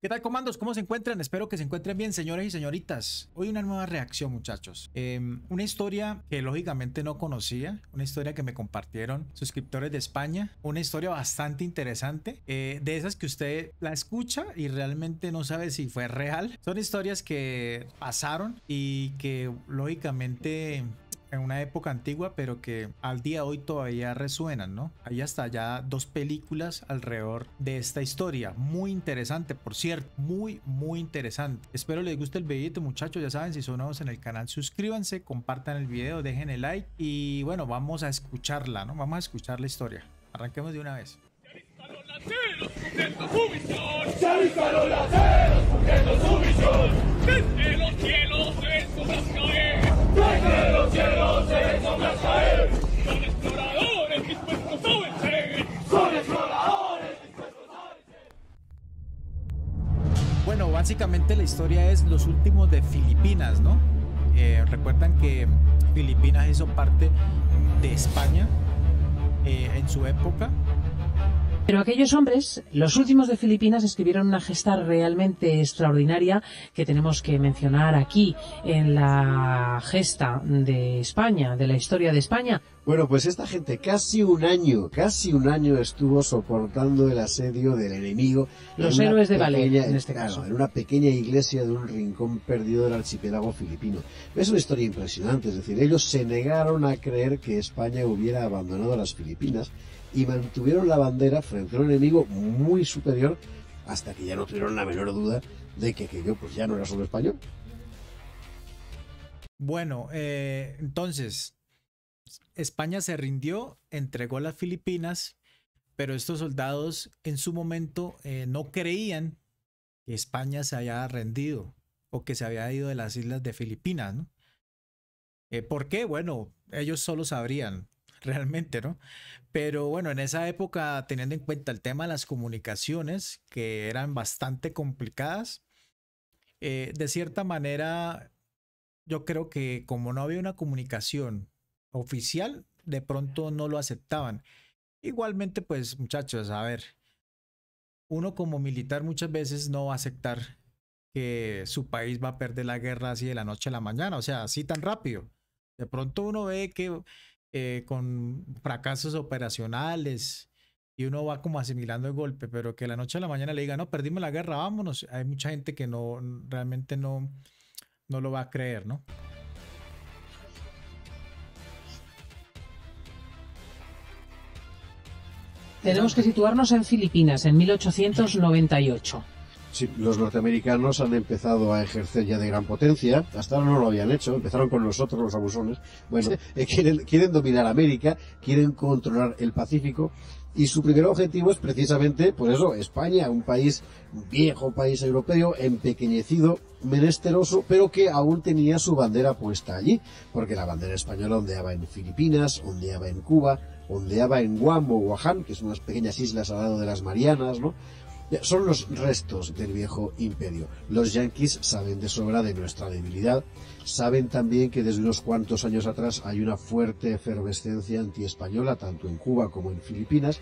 ¿Qué tal, comandos? ¿Cómo se encuentran? Espero que se encuentren bien, señores y señoritas. Hoy una nueva reacción, muchachos. Una historia que lógicamente no conocía, una historia que me compartieron suscriptores de España, una historia bastante interesante, de esas que usted la escucha y realmente no sabe si fue real. Son historias que pasaron y que lógicamente en una época antigua, pero que al día de hoy todavía resuenan, ¿no? Hay hasta ya 2 películas alrededor de esta historia. Muy interesante, por cierto. Muy interesante. Espero les guste el videito, muchachos. Ya saben, si son nuevos en el canal, suscríbanse, compartan el video, dejen el like. Y bueno, vamos a escucharla, ¿no? Vamos a escuchar la historia. Arranquemos de una vez. ¡Se avistan los laceros cumpliendo su misión! ¡Desde los cielos se ven sombras caer! ¡Desde los cielos se ven sombras caer! ¡Son exploradores dispuestos a vencer! ¡Son exploradores dispuestos a vencer! Bueno, básicamente la historia es los últimos de Filipinas, ¿no? Recuerdan que Filipinas hizo parte de España en su época. Pero aquellos hombres, los últimos de Filipinas, escribieron una gesta realmente extraordinaria que tenemos que mencionar aquí en la gesta de España, de la historia de España. Bueno, pues esta gente casi un año estuvo soportando el asedio del enemigo. Los héroes de Valer, en este caso. En una pequeña iglesia de un rincón perdido del archipiélago filipino. Es una historia impresionante, es decir, ellos se negaron a creer que España hubiera abandonado a las Filipinas y mantuvieron la bandera frente a un enemigo muy superior hasta que ya no tuvieron la menor duda de que aquello pues ya no era solo español. Bueno, entonces España se rindió, entregó las Filipinas, pero estos soldados en su momento no creían que España se haya rendido o que se había ido de las islas de Filipinas, ¿no? ¿Por qué? Bueno, ellos solo sabrían realmente, ¿no? Pero bueno, en esa época, teniendo en cuenta el tema de las comunicaciones, que eran bastante complicadas, de cierta manera, yo creo que como no había una comunicación oficial, de pronto no lo aceptaban. Igualmente, pues muchachos, a ver, uno como militar muchas veces no va a aceptar que su país va a perder la guerra así de la noche a la mañana, o sea, así tan rápido. De pronto uno ve que con fracasos operacionales y uno va como asimilando el golpe, pero que la noche a la mañana le diga, no, perdimos la guerra, vámonos. Hay mucha gente que no, realmente no lo va a creer, ¿no? Tenemos que situarnos en Filipinas, en 1898. Sí, los norteamericanos han empezado a ejercer ya de gran potencia, hasta ahora no lo habían hecho, empezaron con nosotros los abusones. Bueno, quieren dominar América, quieren controlar el Pacífico y su primer objetivo es precisamente, pues eso, España, un país, un viejo país europeo, empequeñecido, menesteroso, pero que aún tenía su bandera puesta allí, porque la bandera española ondeaba en Filipinas, ondeaba en Cuba, ondeaba en Guam o Wuhan, que son unas pequeñas islas al lado de las Marianas, ¿no? Son los restos del viejo imperio. Los yanquis saben de sobra de nuestra debilidad, saben también que desde unos cuantos años atrás hay una fuerte efervescencia antiespañola, tanto en Cuba como en Filipinas.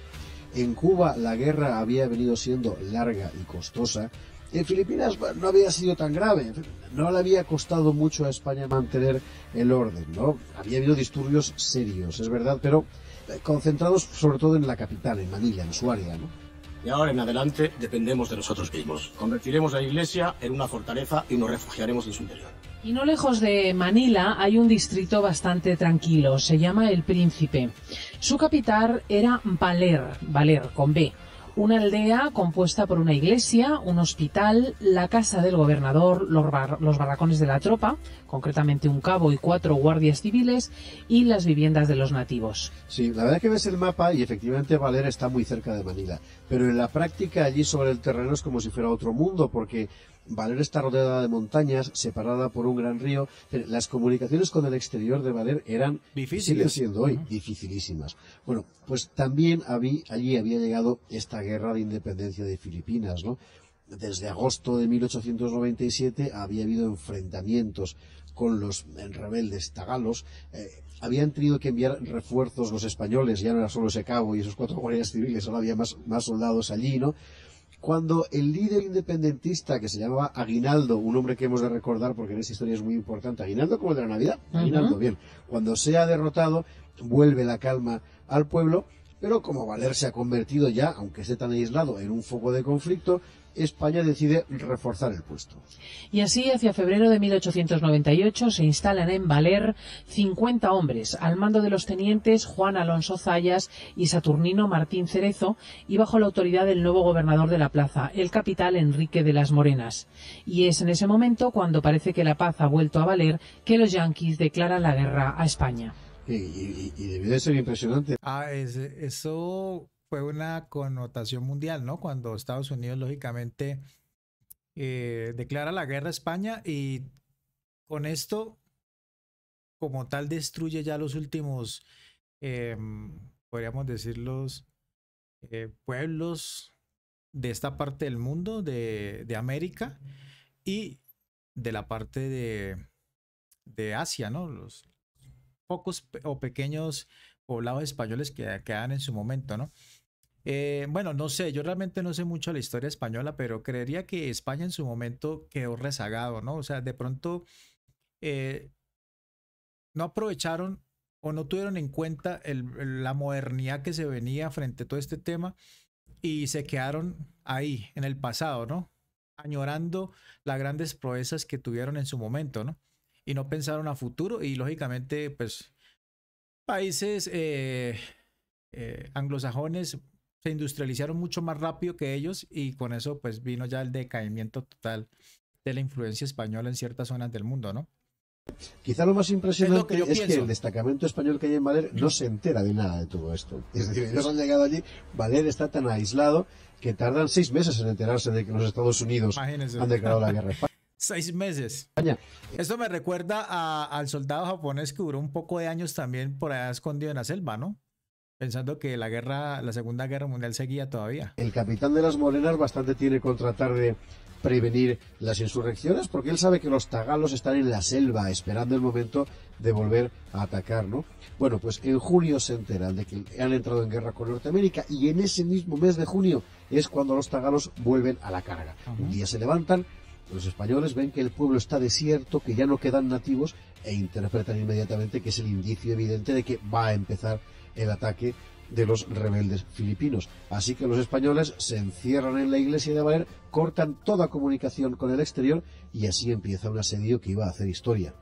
En Cuba la guerra había venido siendo larga y costosa. En Filipinas no había sido tan grave, no le había costado mucho a España mantener el orden, ¿no? Había habido disturbios serios, es verdad, pero concentrados sobre todo en la capital, en Manila, en su área, ¿no? Y ahora en adelante dependemos de nosotros mismos. Convertiremos la iglesia en una fortaleza y nos refugiaremos en su interior. Y no lejos de Manila hay un distrito bastante tranquilo, se llama El Príncipe. Su capital era Valer con B. Una aldea compuesta por una iglesia, un hospital, la casa del gobernador, los barracones de la tropa, concretamente un cabo y 4 guardias civiles, y las viviendas de los nativos. Sí, la verdad que ves el mapa y efectivamente Valer está muy cerca de Manila, pero en la práctica allí sobre el terreno es como si fuera otro mundo, porque Valer está rodeada de montañas, separada por un gran río. Las comunicaciones con el exterior de Valer eran, siguen siendo hoy, dificilísimas. Bueno, pues también allí había llegado esta guerra de independencia de Filipinas, ¿no? Desde agosto de 1897 había habido enfrentamientos con los rebeldes tagalos. Habían tenido que enviar refuerzos los españoles, ya no era solo ese cabo y esos 4 guardias civiles, ahora había más soldados allí, ¿no? Cuando el líder independentista, que se llamaba Aguinaldo, un hombre que hemos de recordar porque en esta historia es muy importante, Aguinaldo como el de la Navidad, Aguinaldo, bien, cuando sea derrotado, vuelve la calma al pueblo, pero como Valer se ha convertido ya, aunque esté tan aislado, en un foco de conflicto, España decide reforzar el puesto. Y así, hacia febrero de 1898, se instalan en Valer 50 hombres, al mando de los tenientes Juan Alonso Zayas y Saturnino Martín Cerezo, y bajo la autoridad del nuevo gobernador de la plaza, el capitán Enrique de las Morenas. Y es en ese momento, cuando parece que la paz ha vuelto a valer, que los yanquis declaran la guerra a España. Y debió de ser impresionante. Eso fue una connotación mundial, ¿no? Cuando Estados Unidos, lógicamente, declara la guerra a España y con esto, como tal, destruye ya los últimos, podríamos decir, los pueblos de esta parte del mundo, de América y de la parte de Asia, ¿no? Los pocos o pequeños poblados españoles que quedan en su momento, ¿no? Bueno, no sé, yo realmente no sé mucho la historia española, pero creería que España en su momento quedó rezagado, ¿no? O sea, de pronto no aprovecharon o no tuvieron en cuenta la modernidad que se venía frente a todo este tema y se quedaron ahí, en el pasado, ¿no? Añorando las grandes proezas que tuvieron en su momento, ¿no? Y no pensaron a futuro y lógicamente, pues, países anglosajones se industrializaron mucho más rápido que ellos y con eso pues vino ya el decaimiento total de la influencia española en ciertas zonas del mundo, ¿no? Quizá lo más impresionante es es que el destacamento español que hay en Valer no se entera de nada de todo esto. Es decir, ellos han llegado allí, Valer está tan aislado que tardan 6 meses en enterarse de que los Estados Unidos Imagínense. han declarado la guerra a España. 6 meses. Esto me recuerda al soldado japonés que duró un poco de años también por allá escondido en la selva, ¿no? Pensando que la Segunda Guerra Mundial seguía todavía. El capitán de las Morenas bastante tiene con tratar de prevenir las insurrecciones porque él sabe que los tagalos están en la selva esperando el momento de volver a atacar, ¿no? Bueno, pues en junio se enteran de que han entrado en guerra con Norteamérica y en ese mismo mes de junio es cuando los tagalos vuelven a la carga. Un día se levantan, los españoles ven que el pueblo está desierto, que ya no quedan nativos e interpretan inmediatamente que es el indicio evidente de que va a empezar el ataque de los rebeldes filipinos. Así que los españoles se encierran en la iglesia de Valer, cortan toda comunicación con el exterior y así empieza un asedio que iba a hacer historia.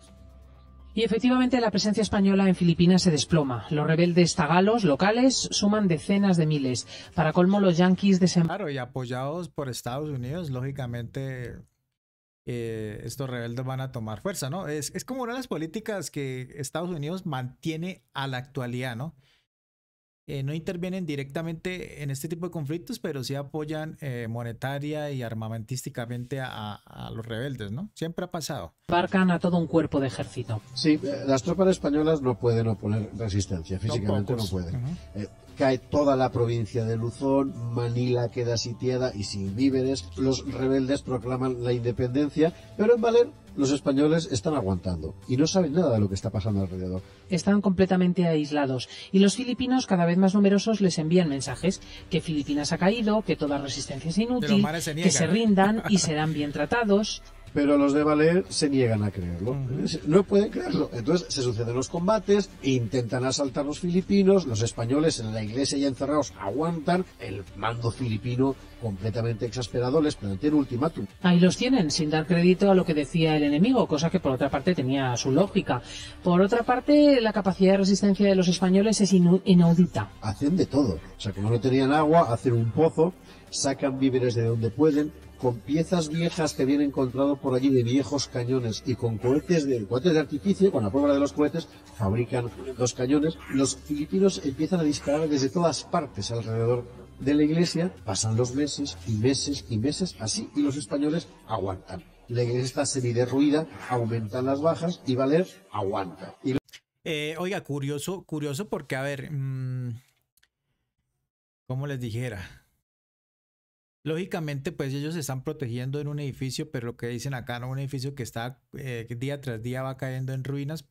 Y efectivamente la presencia española en Filipinas se desploma. Los rebeldes tagalos locales suman decenas de miles. Para colmo, los yanquis Claro, y apoyados por Estados Unidos, lógicamente estos rebeldes van a tomar fuerza, ¿no? Es como una de las políticas que Estados Unidos mantiene a la actualidad, ¿no? No intervienen directamente en este tipo de conflictos, pero sí apoyan monetaria y armamentísticamente a los rebeldes, ¿no? Siempre ha pasado. Abarcan a todo un cuerpo de ejército. Sí, las tropas españolas no pueden oponer resistencia, físicamente no pueden. Cae toda la provincia de Luzón, Manila queda sitiada y sin víveres. Los rebeldes proclaman la independencia, pero en Valer los españoles están aguantando y no saben nada de lo que está pasando alrededor. Están completamente aislados y los filipinos, cada vez más numerosos, les envían mensajes que Filipinas ha caído, que toda resistencia es inútil, que se rindan y serán bien tratados. Pero los de Valer se niegan a creerlo. No pueden creerlo. Entonces se suceden los combates, intentan asaltar los filipinos, los españoles en la iglesia ya encerrados aguantan, el mando filipino completamente exasperado les plantea un ultimátum. Ahí los tienen, sin dar crédito a lo que decía el enemigo, cosa que por otra parte tenía su lógica. Por otra parte, la capacidad de resistencia de los españoles es inaudita. Hacen de todo. O sea, como no tenían agua, hacen un pozo, sacan víveres de donde pueden, con piezas viejas que habían encontrado por allí de viejos cañones y con cohetes de artificio, con la pólvora de los cohetes, fabrican 2 cañones. Los filipinos empiezan a disparar desde todas partes alrededor de la iglesia, pasan los meses y meses y meses así, y los españoles aguantan. La iglesia está semiderruida, aumentan las bajas y Valer aguanta. Oiga, curioso porque, a ver, ¿cómo les dijera? Lógicamente, pues ellos se están protegiendo en un edificio, pero lo que dicen acá, ¿no? Un edificio que está día tras día va cayendo en ruinas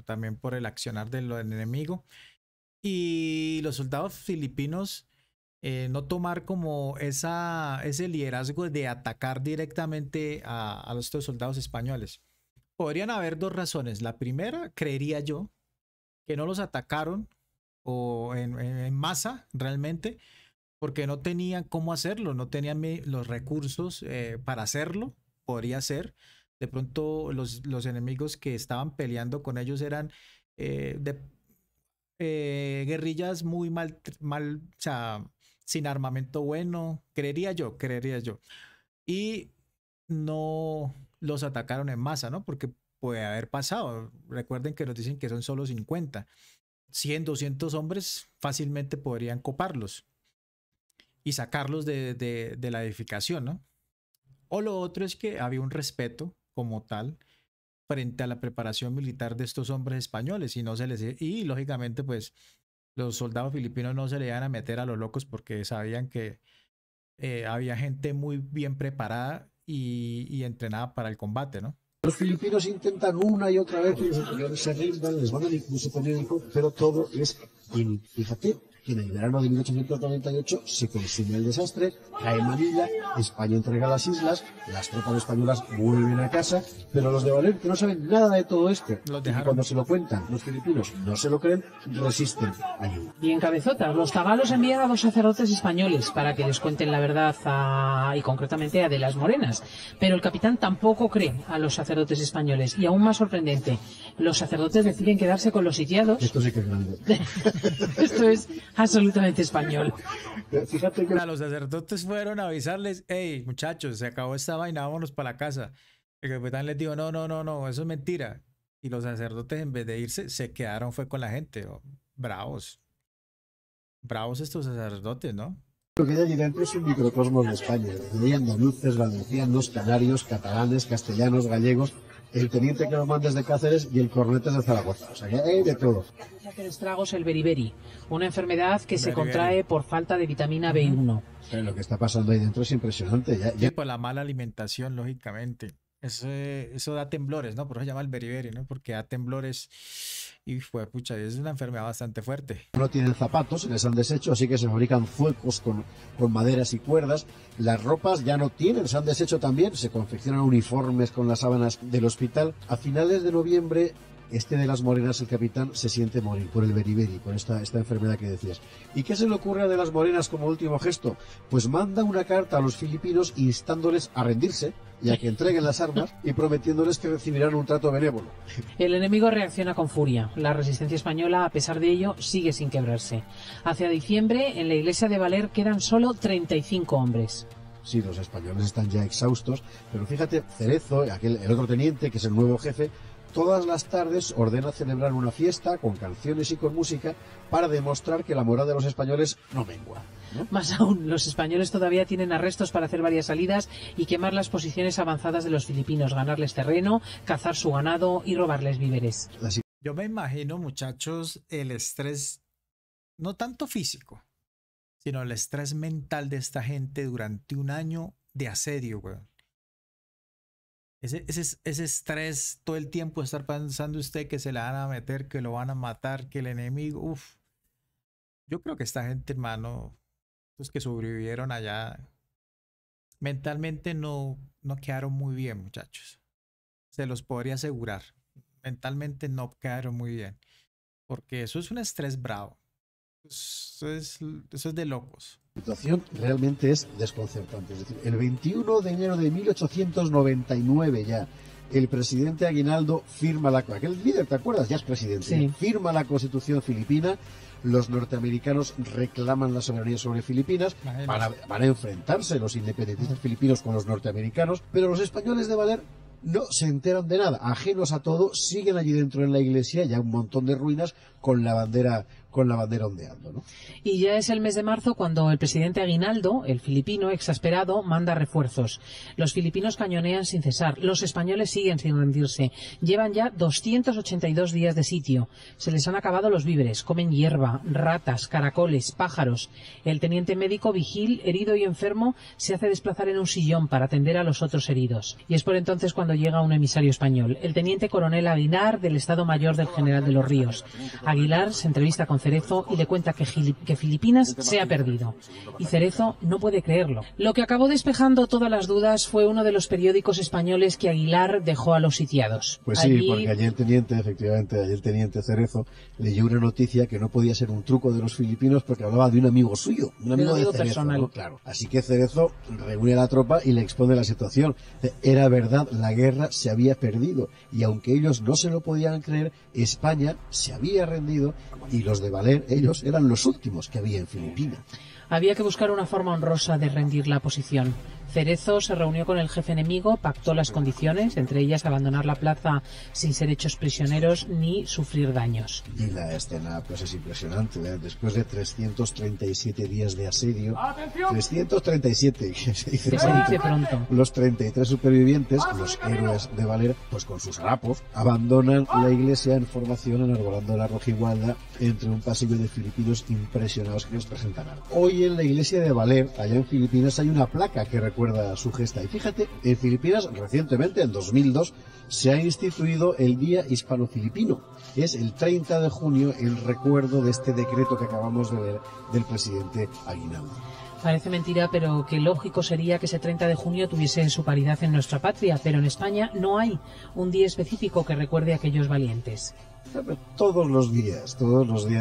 también por el accionar del enemigo. Y los soldados filipinos no tomar como ese liderazgo de atacar directamente a estos soldados españoles. Podrían haber dos razones. La primera, creería yo, que no los atacaron o en masa realmente, porque no tenían cómo hacerlo, no tenían los recursos para hacerlo. Podría ser. De pronto los enemigos que estaban peleando con ellos eran guerrillas muy mal, o sea, sin armamento bueno, creería yo. Y no los atacaron en masa, ¿no? Porque puede haber pasado. Recuerden que nos dicen que son solo 50. 100, 200 hombres fácilmente podrían coparlos y sacarlos de la edificación, ¿no? O lo otro es que había un respeto como tal frente a la preparación militar de estos hombres españoles y lógicamente pues los soldados filipinos no se le iban a meter a los locos porque sabían que había gente muy bien preparada y entrenada para el combate, ¿no? Los filipinos intentan una y otra vez que los españoles se rindan, les mandan incluso periódico, pero todo es fíjate que en el verano de 1898 se consume el desastre, cae Manila, España entrega las islas, las tropas españolas vuelven a casa, pero los de Valer, que no saben nada de todo esto, y cuando se lo cuentan los filipinos no se lo creen, resisten ayuda. Bien cabezotas, los tagalos envían a 2 sacerdotes españoles para que les cuenten la verdad y concretamente a de las Morenas, pero el capitán tampoco cree a los sacerdotes españoles y aún más sorprendente, los sacerdotes deciden quedarse con los sitiados. Esto sí que es grande. Esto es absolutamente español. Fíjate que los sacerdotes fueron a avisarles, hey muchachos, se acabó esta vaina, vámonos para la casa. El capitán les dijo, no, eso es mentira. Y los sacerdotes en vez de irse, se quedaron, fue con la gente. Oh, bravos estos sacerdotes, ¿no? Lo que hay allí dentro es un microcosmos de España. Hay andaluces, valencianos, canarios, catalanes, castellanos, gallegos, el teniente que nos mandes de Cáceres y el cornete de Zaragoza. O sea, que hay de todo. Hacer estragos el beriberi, una enfermedad que se contrae por falta de vitamina B1. Lo que está pasando ahí dentro es impresionante. Y por la mala alimentación, lógicamente. Eso da temblores, ¿no? Por eso se llama el beriberi, ¿no? Porque da temblores y pucha, es una enfermedad bastante fuerte. No tienen zapatos, les han deshecho, así que se fabrican zuecos con maderas y cuerdas. Las ropas ya no tienen, se han deshecho también, se confeccionan uniformes con las sábanas del hospital. A finales de noviembre, de las Morenas, el capitán, se siente morir por el beriberi, por esta enfermedad que decías. ¿Y qué se le ocurre a de las Morenas como último gesto? Pues manda una carta a los filipinos instándoles a rendirse y a que entreguen las armas y prometiéndoles que recibirán un trato benévolo. El enemigo reacciona con furia. La resistencia española, a pesar de ello, sigue sin quebrarse. Hacia diciembre, en la iglesia de Valer quedan solo 35 hombres. Sí, los españoles están ya exhaustos, pero fíjate, Cerezo, el otro teniente, que es el nuevo jefe, todas las tardes ordena celebrar una fiesta con canciones y con música para demostrar que la moral de los españoles no mengua, ¿no? Más aún, los españoles todavía tienen arrestos para hacer varias salidas y quemar las posiciones avanzadas de los filipinos, ganarles terreno, cazar su ganado y robarles víveres. Yo me imagino, muchachos, el estrés, no tanto físico, sino el estrés mental de esta gente durante un año de asedio, güey. Ese estrés todo el tiempo, estar pensando usted que se la van a meter, que lo van a matar, que el enemigo, uff. Yo creo que esta gente, hermano, los que sobrevivieron allá, mentalmente no quedaron muy bien, muchachos. Se los podría asegurar. Mentalmente no quedaron muy bien. Porque eso es un estrés bravo. Eso es de locos. La situación realmente es desconcertante. Es decir, el 21 de enero de 1899 ya, el presidente Aguinaldo firma aquel líder, ¿te acuerdas? Ya es presidente. Sí. Firma la Constitución filipina. Los norteamericanos reclaman la soberanía sobre Filipinas. Van a enfrentarse los independentistas filipinos con los norteamericanos, pero los españoles de Valer no se enteran de nada, ajenos a todo, siguen allí dentro en la iglesia, ya un montón de ruinas con la bandera ondeando, ¿no? Y ya es el mes de marzo cuando el presidente Aguinaldo, el filipino, exasperado, manda refuerzos. Los filipinos cañonean sin cesar, los españoles siguen sin rendirse. Llevan ya 282 días de sitio. Se les han acabado los víveres, comen hierba, ratas, caracoles, pájaros. El teniente médico Vigil, herido y enfermo, se hace desplazar en un sillón para atender a los otros heridos. Y es por entonces cuando llega un emisario español, el teniente coronel Aguilar, del Estado Mayor del General de los Ríos. Aguilar se entrevista con con Cerezo y le cuenta que Filipinas se ha perdido. Y Cerezo no puede creerlo. Lo que acabó despejando todas las dudas fue uno de los periódicos españoles que Aguilar dejó a los sitiados. Pues sí, porque allí el teniente, efectivamente, allí el teniente Cerezo leyó una noticia que no podía ser un truco de los filipinos porque hablaba de un amigo suyo, un amigo de Cerezo, personal, ¿no? Claro. Así que Cerezo reúne a la tropa y le expone la situación. Era verdad, la guerra se había perdido y aunque ellos no se lo podían creer, España se había rendido y los de Valer, ellos eran los últimos que había en Filipinas. Había que buscar una forma honrosa de rendir la posición. Cerezo se reunió con el jefe enemigo, pactó las condiciones, entre ellas abandonar la plaza sin ser hechos prisioneros ni sufrir daños. Y la escena pues es impresionante, ¿eh? Después de 337 días de asedio, ¡atención! 337, que se dice pronto. Los 33 supervivientes, los héroes de Valer, pues con sus harapos, abandonan la iglesia en formación enarbolando la rojigualda entre un pasillo de filipinos impresionados que nos presentarán. Hoy en la iglesia de Valer, allá en Filipinas, hay una placa que recuerda su gesta. Y fíjate, en Filipinas recientemente, en 2002, se ha instituido el Día Hispano-Filipino. Es el 30 de junio el recuerdo de este decreto que acabamos de ver del presidente Aguinaldo. Parece mentira, pero qué lógico sería que ese 30 de junio tuviese su paridad en nuestra patria, pero en España no hay un día específico que recuerde a aquellos valientes. Todos los días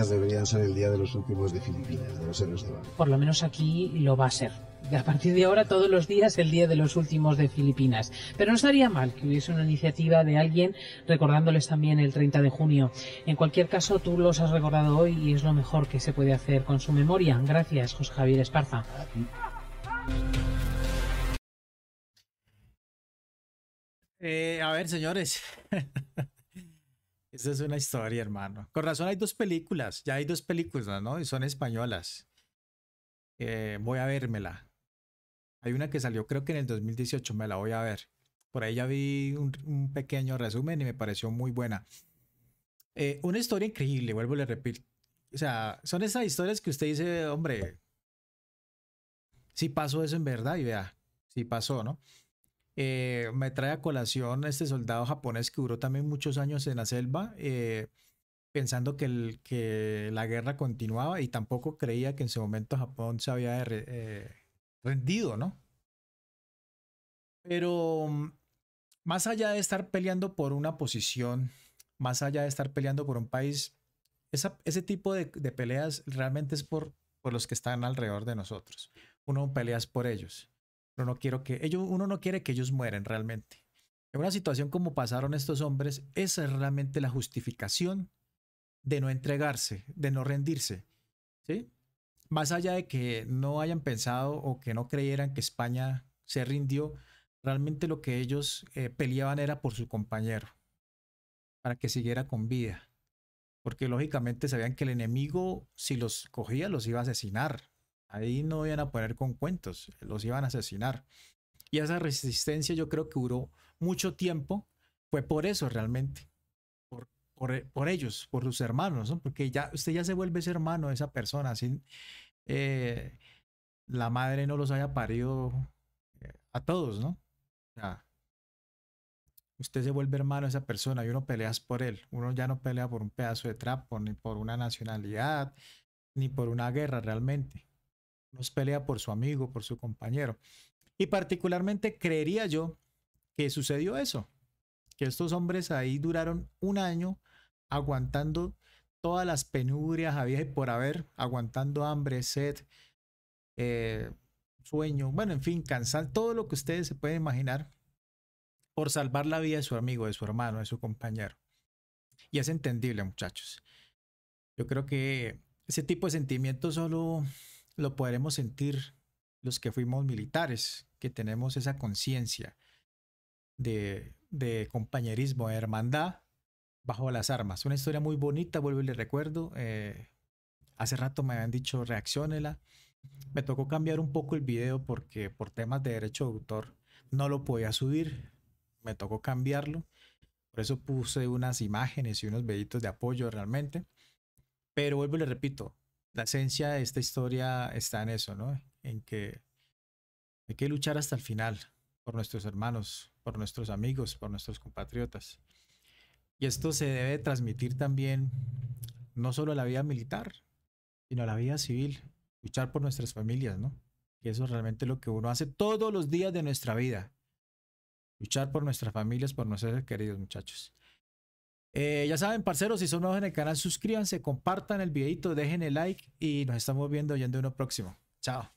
deberían ser el día de los últimos de Filipinas, de los héroes de Valer. Por lo menos aquí lo va a ser. A partir de ahora, todos los días, el día de los últimos de Filipinas. Pero no estaría mal que hubiese una iniciativa de alguien recordándoles también el 30 de junio. En cualquier caso, tú los has recordado hoy y es lo mejor que se puede hacer con su memoria. Gracias, José Javier Esparza. A ver, señores. Esa es una historia, hermano. Con razón hay dos películas. Ya hay dos películas, ¿no? Y son españolas. Voy a vérmela. Hay una que salió creo que en el 2018. Me la voy a ver. Por ahí ya vi un pequeño resumen y me pareció muy buena. Una historia increíble, vuelvo y le repito. O sea, son esas historias que usted dice, hombre, sí pasó eso en verdad. Y vea, sí pasó, ¿no? Me trae a colación este soldado japonés que duró también muchos años en la selva, pensando que la guerra continuaba y tampoco creía que en ese momento Japón se había rendido, ¿no? Pero más allá de estar peleando por una posición, más allá de estar peleando por un país, ese tipo de peleas realmente es por los que están alrededor de nosotros. Uno pelea por ellos. Uno no quiere que ellos mueran realmente. En una situación como pasaron estos hombres, esa es realmente la justificación de no entregarse, de no rendirse, ¿sí? Más allá de que no hayan pensado o que no creyeran que España se rindió, realmente lo que ellos peleaban era por su compañero, para que siguiera con vida. Porque lógicamente sabían que el enemigo, si los cogía, los iba a asesinar. Ahí no iban a poner con cuentos, los iban a asesinar. Y esa resistencia yo creo que duró mucho tiempo, fue por eso realmente, por ellos, por sus hermanos, ¿no? Porque usted ya se vuelve ese hermano de esa persona, así la madre no los haya parido a todos, ¿no? O sea, usted se vuelve hermano de esa persona y uno pelea por él. Uno ya no pelea por un pedazo de trapo, ni por una nacionalidad, ni por una guerra realmente. Nos pelea por su amigo, por su compañero. Y particularmente creería yo que sucedió eso, que estos hombres ahí duraron un año aguantando todas las penurias había y por haber, aguantando hambre, sed, sueño, bueno, en fin, cansar, todo lo que ustedes se pueden imaginar por salvar la vida de su amigo, de su hermano, de su compañero. Y es entendible, muchachos. Yo creo que ese tipo de sentimientos solo lo podremos sentir los que fuimos militares, que tenemos esa conciencia de compañerismo, de hermandad bajo las armas. Una historia muy bonita, vuelvo y le recuerdo. Hace rato me habían dicho reacciónela. Me tocó cambiar un poco el video porque por temas de derecho de autor no lo podía subir. Me tocó cambiarlo. Por eso puse unas imágenes y unos videitos de apoyo realmente. Pero vuelvo y le repito, la esencia de esta historia está en eso, ¿no? En que hay que luchar hasta el final por nuestros hermanos, por nuestros amigos, por nuestros compatriotas. Y esto se debe transmitir también no solo la vida militar, sino la vida civil, luchar por nuestras familias, ¿no? Que eso es realmente lo que uno hace todos los días de nuestra vida. Luchar por nuestras familias, por nuestros seres queridos, muchachos. Ya saben, parceros, si son nuevos en el canal, suscríbanse, compartan el videito, dejen el like y nos estamos viendo ya en uno próximo. Chao.